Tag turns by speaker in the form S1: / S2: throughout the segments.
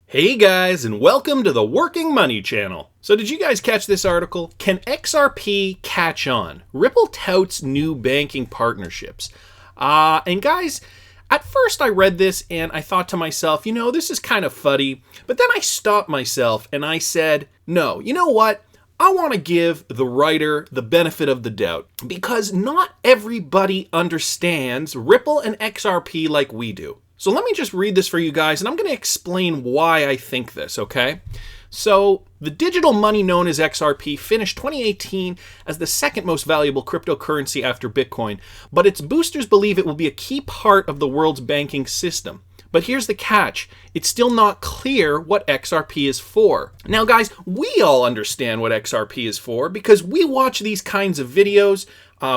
S1: Hey guys, and welcome to the Working Money channel. So did you guys catch this article? Can XRP catch on? Ripple touts new banking partnerships. And guys, at first I read this and I thought to myself, this is kind of funny. But then I stopped myself and I said, no, you know what? I want to give the writer the benefit of the doubt because not everybody understands Ripple and XRP like we do. So let me just read this for you guys, and I'm going to explain why I think this, okay? So the digital money known as XRP finished 2018 as the second most valuable cryptocurrency after Bitcoin, but its boosters believe it will be a key part of the world's banking system. But here's the catch. It's still not clear what XRP is for. Now, guys, we all understand what XRP is for because we watch these kinds of videos,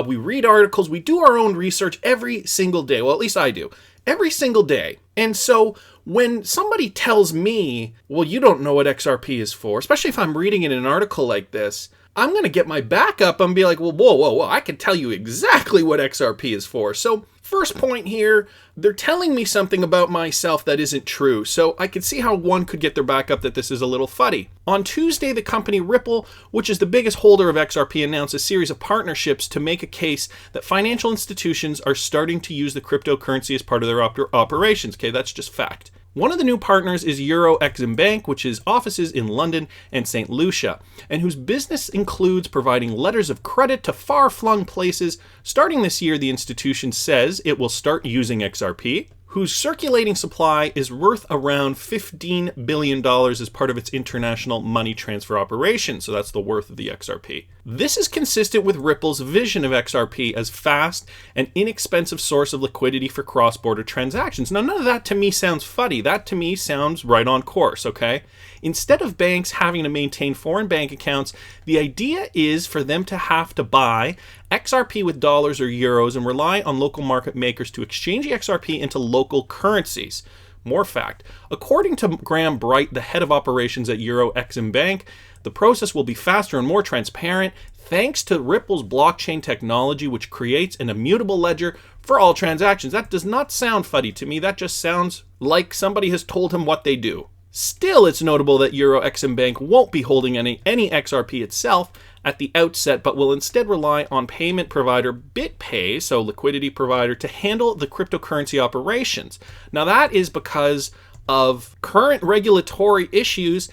S1: we read articles, we do our own research every single day. Well, at least I do. Every single day. And so when somebody tells me, well, you don't know what XRP is for, especially if I'm reading in an article like this, I'm going to get my back up and be like, well, whoa, I can tell you exactly what XRP is for. So first point here, they're telling me something about myself that isn't true. So I can see how one could get their back up that this is a little fuddy. On Tuesday, the company Ripple, which is the biggest holder of XRP, announced a series of partnerships to make a case that financial institutions are starting to use the cryptocurrency as part of their operations. Okay, that's just fact. One of the new partners is Euro Exim Bank, which has offices in London and St. Lucia, and whose business includes providing letters of credit to far-flung places. Starting this year, the institution says it will start using XRP, whose circulating supply is worth around $15 billion as part of its international money transfer operation. So that's the worth of the XRP. This is consistent with Ripple's vision of XRP as fast and inexpensive source of liquidity for cross-border transactions. Now, none of that to me sounds fuddy. That to me sounds right on course, okay? Instead of banks having to maintain foreign bank accounts, the idea is for them to have to buy XRP with dollars or euros and rely on local market makers to exchange the XRP into local currencies. More fact, according to Graham Bright, the head of operations at Euro Exim Bank, the process will be faster and more transparent thanks to Ripple's blockchain technology, which creates an immutable ledger for all transactions. That does not sound fuddy to me. That just sounds like somebody has told him what they do. Still, it's notable that Euro Exim Bank won't be holding any XRP itself at the outset, but will instead rely on payment provider BitPay, so liquidity provider, to handle the cryptocurrency operations. Now that is because of current regulatory issues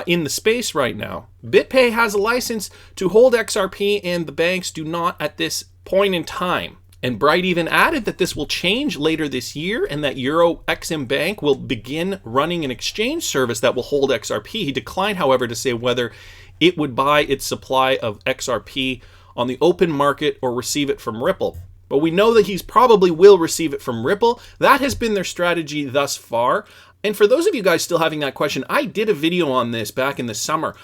S1: in the space right now. BitPay has a license to hold XRP and the banks do not at this point in time. And Bright even added that this will change later this year and that Euro Exim Bank will begin running an exchange service that will hold XRP. He declined, however, to say whether it would buy its supply of XRP on the open market or receive it from Ripple. But we know that he probably will receive it from Ripple. That has been their strategy thus far. And for those of you guys still having that question, I did a video on this back in the summer.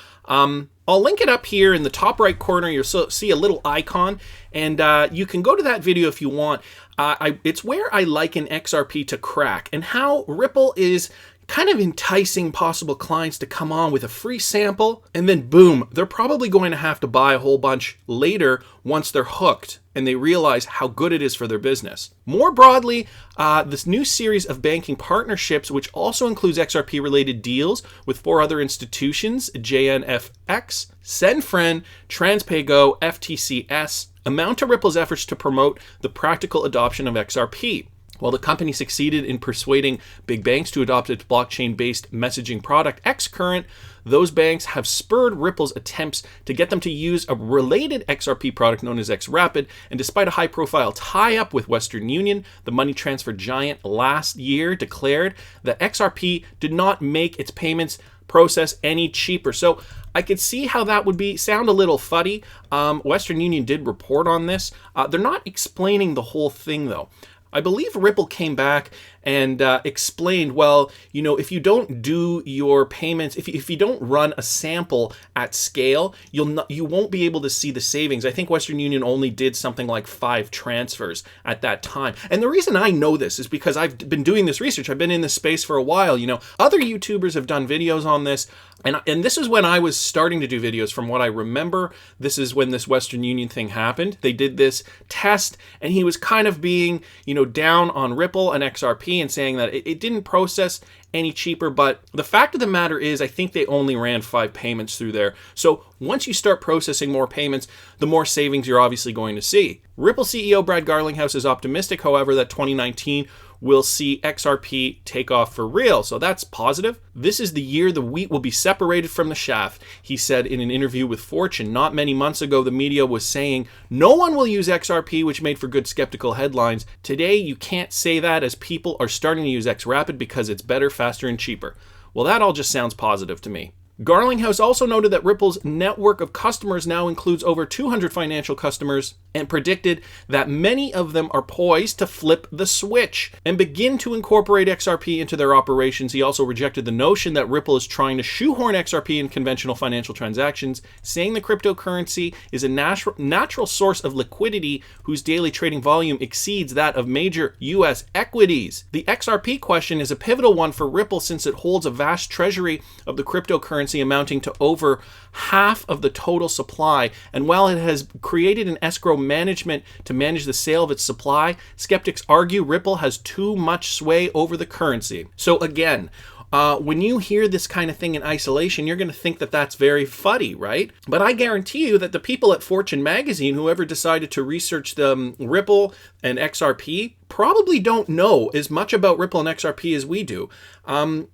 S1: I'll link it up here in the top right corner. You'll see a little icon, and you can go to that video if you want. It's where I liken XRP to crack and how Ripple is kind of enticing possible clients to come on with a free sample, and then boom, they're probably going to have to buy a whole bunch later once they're hooked and they realize how good it is for their business. More broadly, this new series of banking partnerships, which also includes XRP-related deals with 4 other institutions, JNFX, Senfren, TransPayGo, FTCS, amount to Ripple's efforts to promote the practical adoption of XRP. While the company succeeded in persuading big banks to adopt its blockchain-based messaging product, Xcurrent, those banks have spurred Ripple's attempts to get them to use a related XRP product known as XRapid, and despite a high-profile tie-up with Western Union, the money transfer giant last year declared that XRP did not make its payments process any cheaper. So I could see how that would sound a little fuddy. Western Union did report on this. They're not explaining the whole thing, though. I believe Ripple came back and explained, well, if you don't do your payments, if you don't run a sample at scale, you won't be able to see the savings. I think Western Union only did something like 5 transfers at that time. And the reason I know this is because I've been doing this research. I've been in this space for a while. Other YouTubers have done videos on this. And this is when I was starting to do videos. From what I remember, this is when this Western Union thing happened. They did this test, and he was kind of being, down on Ripple and XRP. XRP and saying that it didn't process any cheaper, but the fact of the matter is I think they only ran 5 payments through there. So once you start processing more payments, the more savings you're obviously going to see. Ripple CEO Brad Garlinghouse is optimistic, however, that 2019 will see XRP take off for real. So that's positive. This is the year the wheat will be separated from the chaff, he said in an interview with Fortune. Not many months ago, the media was saying no one will use XRP, which made for good skeptical headlines. Today, you can't say that, as people are starting to use XRapid because it's better, faster, and cheaper. Well, that all just sounds positive to me. Garlinghouse also noted that Ripple's network of customers now includes over 200 financial customers and predicted that many of them are poised to flip the switch and begin to incorporate XRP into their operations. He also rejected the notion that Ripple is trying to shoehorn XRP in conventional financial transactions, saying the cryptocurrency is a natural source of liquidity whose daily trading volume exceeds that of major U.S. equities. The XRP question is a pivotal one for Ripple since it holds a vast treasury of the cryptocurrency amounting to over half of the total supply. And while it has created an escrow management to manage the sale of its supply, skeptics argue Ripple has too much sway over the currency. So again, when you hear this kind of thing in isolation, you're going to think that that's very fuddy, right? But I guarantee you that the people at Fortune magazine, whoever decided to research the Ripple and XRP, probably don't know as much about Ripple and XRP as we do,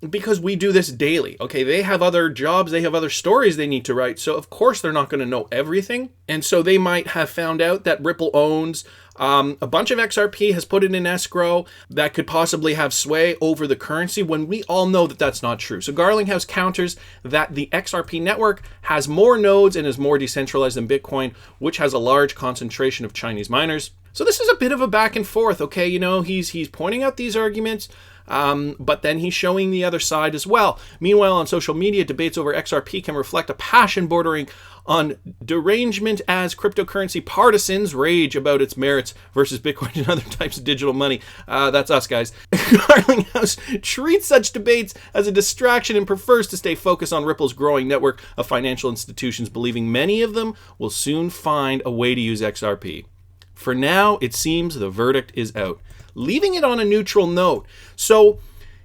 S1: because we do this daily. Okay, they have other jobs, they have other stories they need to write, so of course they're not going to know everything. And so they might have found out that Ripple owns a bunch of XRP, has put it in escrow that could possibly have sway over the currency, when we all know that that's not true. So Garlinghouse counters that the XRP network has more nodes and is more decentralized than Bitcoin, which has a large concentration of Chinese miners. So this is a bit of a back and forth, okay? You know, he's pointing out these arguments, but then he's showing the other side as well. Meanwhile, on social media, debates over XRP can reflect a passion bordering on derangement as cryptocurrency partisans rage about its merits versus Bitcoin and other types of digital money. That's us, guys. Garlinghouse treats such debates as a distraction and prefers to stay focused on Ripple's growing network of financial institutions, believing many of them will soon find a way to use XRP. For now, it seems the verdict is out, leaving it on a neutral note. So,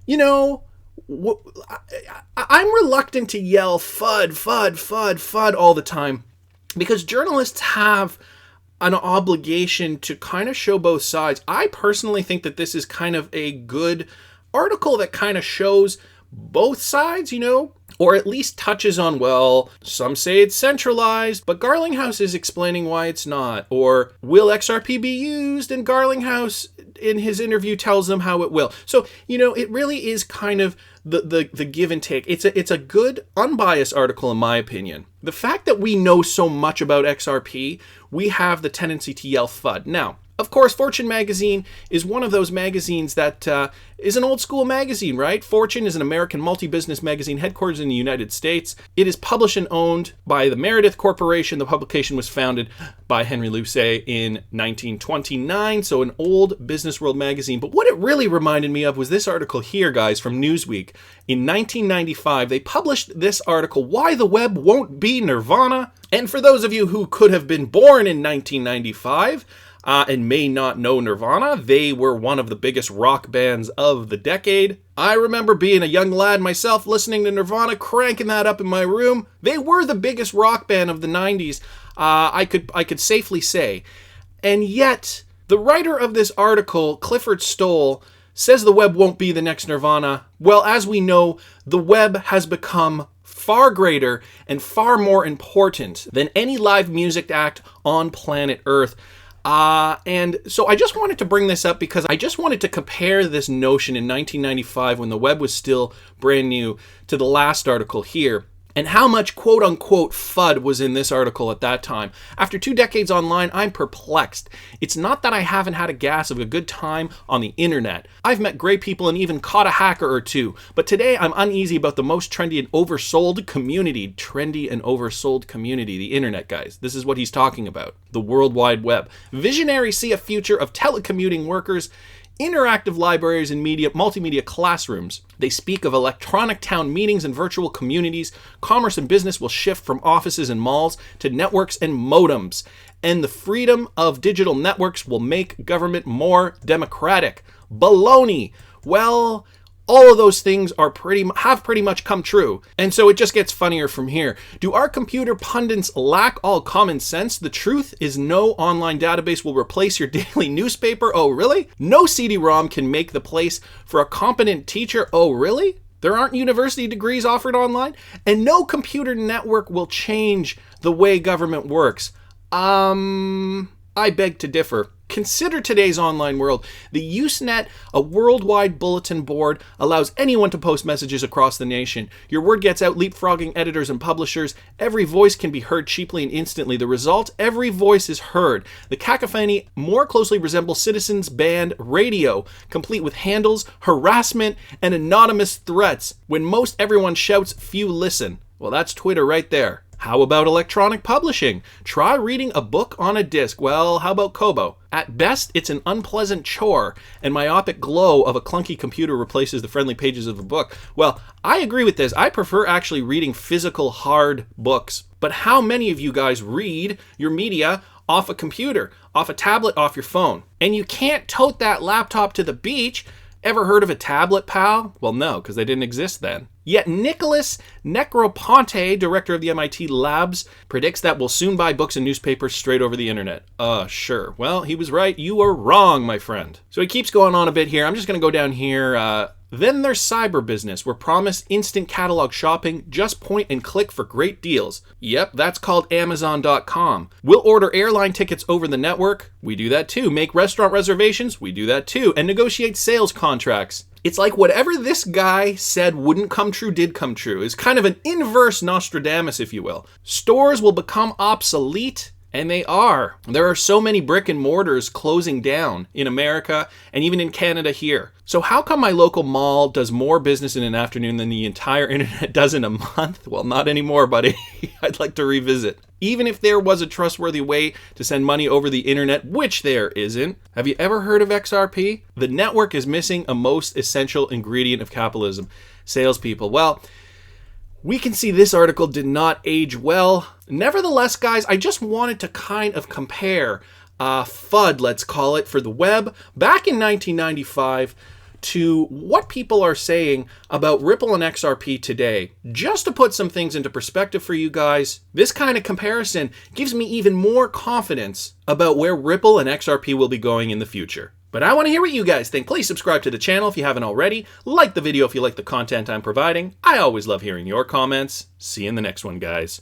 S1: you know, I'm reluctant to yell FUD, FUD, FUD, FUD all the time, because journalists have an obligation to kind of show both sides. I personally think that this is kind of a good article that kind of shows both sides, you know, or at least touches on, well, some say it's centralized, but Garlinghouse is explaining why it's not. Or will XRP be used? And Garlinghouse in his interview tells them how it will. So, you know, it really is kind of the give and take. It's a good, unbiased article in my opinion. The fact that we know so much about XRP, we have the tendency to yell FUD. Now, of course, Fortune magazine is one of those magazines that is an old school magazine, right? Fortune is an American multi-business magazine headquartered in the United States. It is published and owned by the Meredith Corporation. The publication was founded by Henry Luce in 1929, so an old business world magazine. But what it really reminded me of was this article here, guys, from Newsweek. In 1995, they published this article, Why the Web Won't Be Nirvana. And for those of you who could have been born in 1995, and may not know Nirvana, they were one of the biggest rock bands of the decade. I remember being a young lad myself, listening to Nirvana, cranking that up in my room. They were the biggest rock band of the 90s, I could safely say. And yet, the writer of this article, Clifford Stoll, says the web won't be the next Nirvana. Well, as we know, the web has become far greater and far more important than any live music act on planet Earth. And so I just wanted to bring this up because I just wanted to compare this notion in 1995 when the web was still brand new to the last article here, and how much quote-unquote FUD was in this article at that time. After 2 decades online, I'm perplexed. It's not that I haven't had a gas of a good time on the internet. I've met great people and even caught a hacker or two, but today I'm uneasy about the most trendy and oversold community. Trendy and oversold community, the internet, guys. This is what he's talking about. The World Wide Web. Visionaries see a future of telecommuting workers, interactive libraries and multimedia classrooms. They speak of electronic town meetings and virtual communities. Commerce and business will shift from offices and malls to networks and modems. And the freedom of digital networks will make government more democratic. Baloney. Well, all of those things are have pretty much come true. And so it just gets funnier from here. Do our computer pundits lack all common sense? The truth is no online database will replace your daily newspaper. Oh, really? No CD-ROM can make the place for a competent teacher. Oh, really? There aren't university degrees offered online? And no computer network will change the way government works. I beg to differ. Consider today's online world. The Usenet, a worldwide bulletin board, allows anyone to post messages across the nation. Your word gets out, leapfrogging editors and publishers. Every voice can be heard cheaply and instantly. The result? Every voice is heard. The cacophony more closely resembles citizens' band radio, complete with handles, harassment, and anonymous threats. When most everyone shouts, few listen. Well, that's Twitter right there. How about electronic publishing? Try reading a book on a disc. Well, how about Kobo? At best, it's an unpleasant chore, and myopic glow of a clunky computer replaces the friendly pages of a book. Well, I agree with this. I prefer actually reading physical, hard books. But how many of you guys read your media off a computer, off a tablet, off your phone? And you can't tote that laptop to the beach. Ever heard of a tablet, pal? Well, no, because they didn't exist then. Yet Nicholas Negroponte, director of the MIT Labs, predicts that we'll soon buy books and newspapers straight over the internet. Sure. Well, he was right. You were wrong, my friend. So he keeps going on a bit here. I'm just going to go down here. Then there's cyber business. We're promised instant catalog shopping. Just point and click for great deals. Yep, that's called Amazon.com. We'll order airline tickets over the network. We do that too. Make restaurant reservations. We do that too. And negotiate sales contracts. It's like whatever this guy said wouldn't come true did come true. It's kind of an inverse Nostradamus, if you will. Stores will become obsolete. And they are. There are so many brick and mortars closing down in America and even in Canada here. So how come my local mall does more business in an afternoon than the entire internet does in a month? Well, not anymore, buddy. I'd like to revisit. Even if there was a trustworthy way to send money over the internet, which there isn't. Have you ever heard of XRP? The network is missing a most essential ingredient of capitalism. Salespeople. Well, we can see this article did not age well. Nevertheless, guys, I just wanted to kind of compare FUD, let's call it, for the web back in 1995 to what people are saying about Ripple and XRP today. Just to put some things into perspective for you guys, this kind of comparison gives me even more confidence about where Ripple and XRP will be going in the future. But I want to hear what you guys think. Please subscribe to the channel if you haven't already. Like the video if you like the content I'm providing. I always love hearing your comments. See you in the next one, guys.